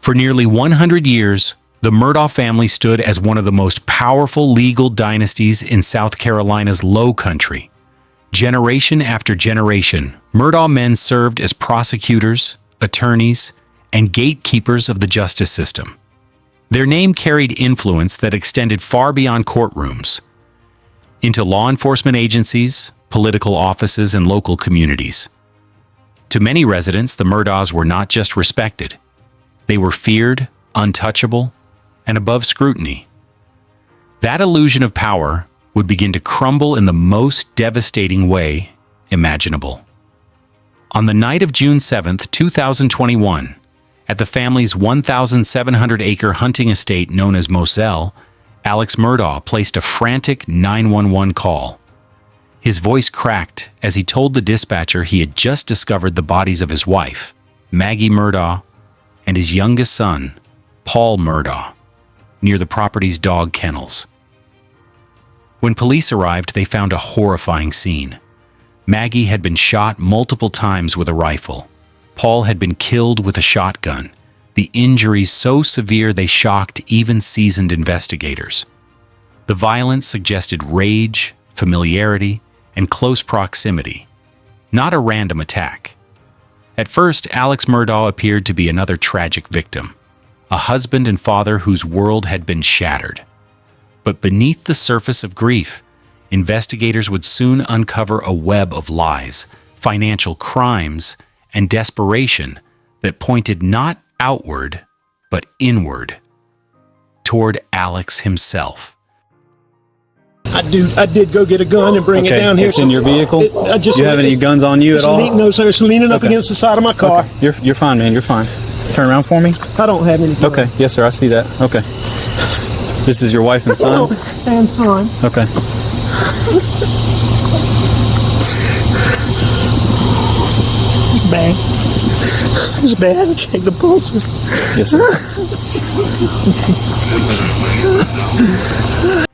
For nearly 100 years, the Murdaugh family stood as one of the most powerful legal dynasties in South Carolina's Low Country. Generation after generation, Murdaugh men served as prosecutors, attorneys, and gatekeepers of the justice system. Their name carried influence that extended far beyond courtrooms, into law enforcement agencies, political offices, and local communities. To many residents, the Murdaughs were not just respected. They were feared, untouchable, and above scrutiny. That illusion of power would begin to crumble in the most devastating way imaginable. On the night of June 7, 2021, at the family's 1,700-acre hunting estate known as Moselle, Alex Murdaugh placed a frantic 911 call. His voice cracked as he told the dispatcher he had just discovered the bodies of his wife, Maggie Murdaugh, and his youngest son, Paul Murdaugh, near the property's dog kennels. When police arrived, they found a horrifying scene. Maggie had been shot multiple times with a rifle. Paul had been killed with a shotgun, the injuries so severe they shocked even seasoned investigators. The violence suggested rage, familiarity, and close proximity, not a random attack. At first, Alex Murdaugh appeared to be another tragic victim, a husband and father whose world had been shattered. But beneath the surface of grief, investigators would soon uncover a web of lies, financial crimes, and desperation that pointed not outward, but inward, toward Alex himself. I did go get a gun and bring it down here. It's in your vehicle? Do you have any guns on you at all? No, sir. It's leaning up against the side of my car. Okay. You're fine, man. You're fine. Turn around for me. I don't have any guns. Okay. Yes, sir. I see that. Okay. This is your wife and son? And son. Okay. It's bad. It's bad. Check the pulses. Yes, sir.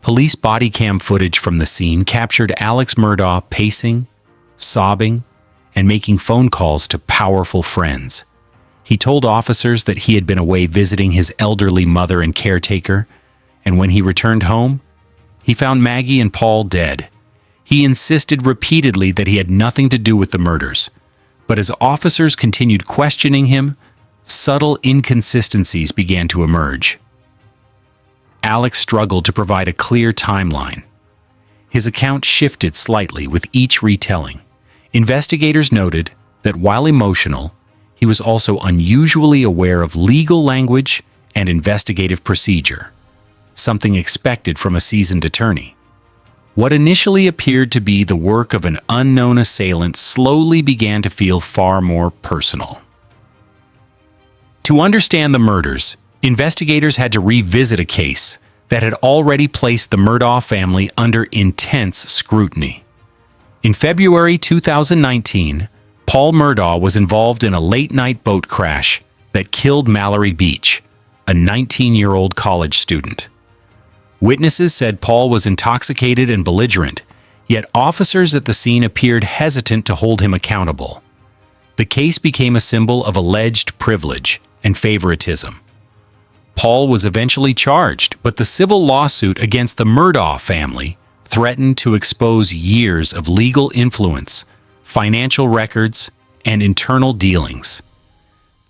Police body cam footage from the scene captured Alex Murdaugh pacing, sobbing, and making phone calls to powerful friends. He told officers that he had been away visiting his elderly mother and caretaker, and when he returned home, he found Maggie and Paul dead. He insisted repeatedly that he had nothing to do with the murders, but as officers continued questioning him, subtle inconsistencies began to emerge. Alex struggled to provide a clear timeline. His account shifted slightly with each retelling. Investigators noted that while emotional, he was also unusually aware of legal language and investigative procedure, something expected from a seasoned attorney. What initially appeared to be the work of an unknown assailant slowly began to feel far more personal. To understand the murders, investigators had to revisit a case that had already placed the Murdaugh family under intense scrutiny. In February 2019, Paul Murdaugh was involved in a late-night boat crash that killed Mallory Beach, a 19-year-old college student. Witnesses said Paul was intoxicated and belligerent, yet officers at the scene appeared hesitant to hold him accountable. The case became a symbol of alleged privilege and favoritism. Paul was eventually charged, but the civil lawsuit against the Murdaugh family threatened to expose years of legal influence, financial records, and internal dealings.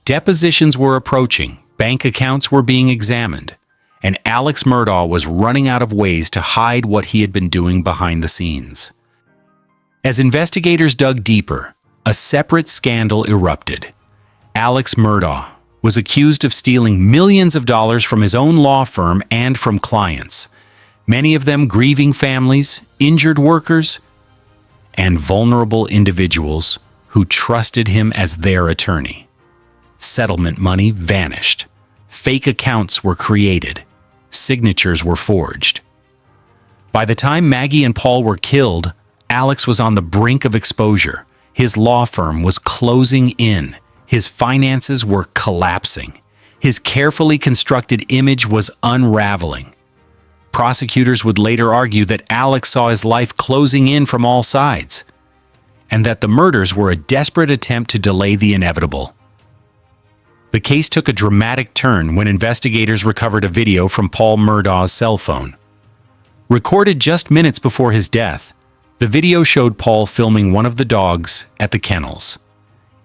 Depositions were approaching, bank accounts were being examined, and Alex Murdaugh was running out of ways to hide what he had been doing behind the scenes. As investigators dug deeper, a separate scandal erupted. Alex Murdaugh was accused of stealing millions of dollars from his own law firm and from clients, many of them grieving families, injured workers, and vulnerable individuals who trusted him as their attorney. Settlement money vanished. Fake accounts were created. Signatures were forged. By the time Maggie and Paul were killed, Alex was on the brink of exposure. His law firm was closing in. His finances were collapsing. His carefully constructed image was unraveling. Prosecutors would later argue that Alex saw his life closing in from all sides, and that the murders were a desperate attempt to delay the inevitable. The case took a dramatic turn when investigators recovered a video from Paul Murdaugh's cell phone. Recorded just minutes before his death, the video showed Paul filming one of the dogs at the kennels.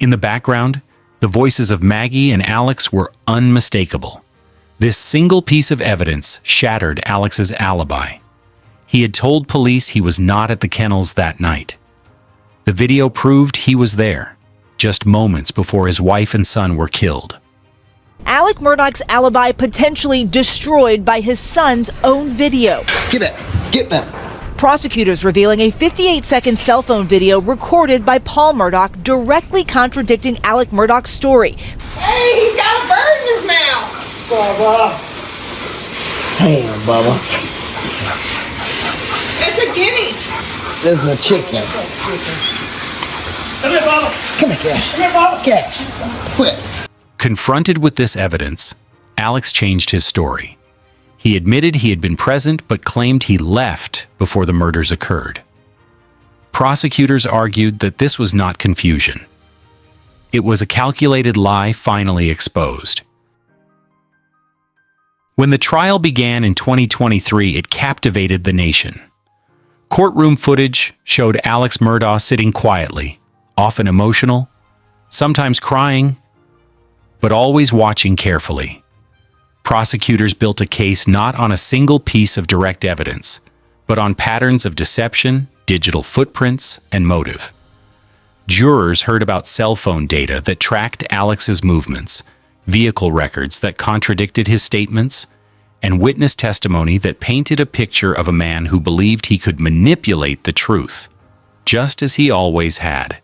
In the background, the voices of Maggie and Alex were unmistakable. This single piece of evidence shattered Alex's alibi. He had told police he was not at the kennels that night. The video proved he was there, just moments before his wife and son were killed. Alec Murdaugh's alibi potentially destroyed by his son's own video. Get back! Get back! Prosecutors revealing a 58-second cell phone video recorded by Paul Murdaugh directly contradicting Alec Murdaugh's story. Hey, he's got a bird in his mouth! Bubba. Damn, Bubba. It's a guinea. This is a chicken. Come here, Bubba. Come here, Cash. Come here, Bubba. Cash. Quit. Confronted with this evidence, Alex changed his story. He admitted he had been present but claimed he left before the murders occurred. Prosecutors argued that this was not confusion. It was a calculated lie finally exposed. When the trial began in 2023, it captivated the nation. Courtroom footage showed Alex Murdaugh sitting quietly, often emotional, sometimes crying, but always watching carefully. Prosecutors built a case not on a single piece of direct evidence, but on patterns of deception, digital footprints, and motive. Jurors heard about cell phone data that tracked Alex's movements, vehicle records that contradicted his statements, and witness testimony that painted a picture of a man who believed he could manipulate the truth, just as he always had.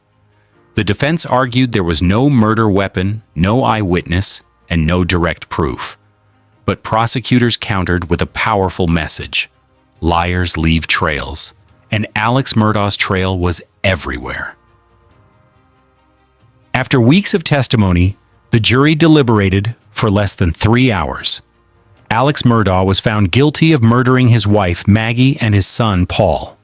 The defense argued there was no murder weapon, no eyewitness, and no direct proof. But prosecutors countered with a powerful message. Liars leave trails, and Alex Murdaugh's trail was everywhere. After weeks of testimony, the jury deliberated for less than 3 hours. Alex Murdaugh was found guilty of murdering his wife, Maggie, and his son, Paul.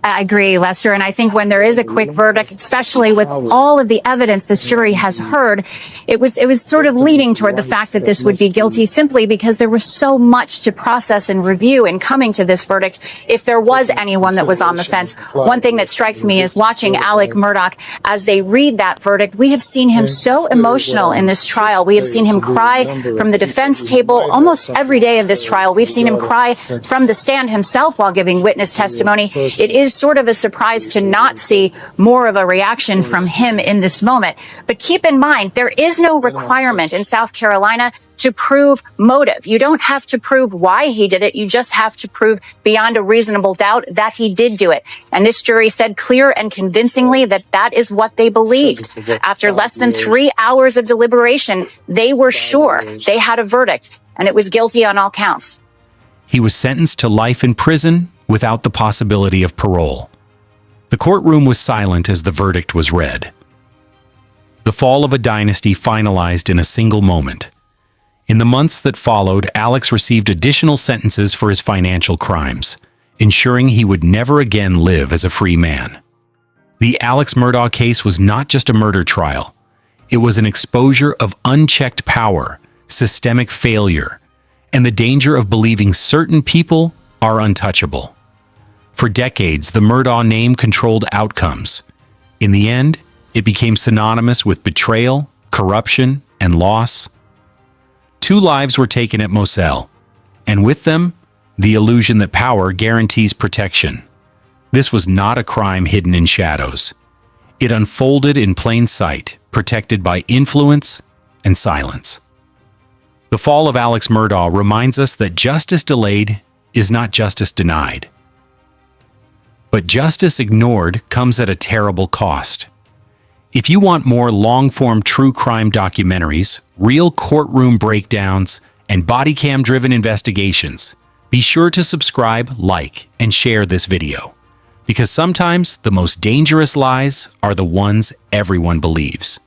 I agree, Lester. And I think when there is a quick verdict, especially with all of the evidence this jury has heard, it was sort of leaning toward the fact that this would be guilty simply because there was so much to process and review in coming to this verdict. If there was anyone that was on the fence, one thing that strikes me is watching Alec Murdaugh as they read that verdict. We have seen him so emotional in this trial. We have seen him cry from the defense table almost every day of this trial. We've seen him cry from the stand himself while giving witness testimony. It is sort of a surprise to not see more of a reaction from him in this moment. But keep in mind, there is no requirement in South Carolina to prove motive. You don't have to prove why he did it. You just have to prove beyond a reasonable doubt that he did do it. And this jury said clear and convincingly that that is what they believed. After less than 3 hours of deliberation, they were sure they had a verdict, and it was guilty on all counts. He was sentenced to life in prison without the possibility of parole. The courtroom was silent as the verdict was read. The fall of a dynasty finalized in a single moment. In the months that followed, Alex received additional sentences for his financial crimes, ensuring he would never again live as a free man. The Alex Murdaugh case was not just a murder trial. It was an exposure of unchecked power, systemic failure, and the danger of believing certain people are untouchable. For decades, the Murdaugh name controlled outcomes. In the end, it became synonymous with betrayal, corruption, and loss. 2 lives were taken at Moselle, and with them, the illusion that power guarantees protection. This was not a crime hidden in shadows. It unfolded in plain sight, protected by influence and silence. The fall of Alex Murdaugh reminds us that justice delayed is not justice denied. But justice ignored comes at a terrible cost. If you want more long-form true crime documentaries, real courtroom breakdowns, and bodycam-driven investigations, be sure to subscribe, like, and share this video. Because sometimes the most dangerous lies are the ones everyone believes.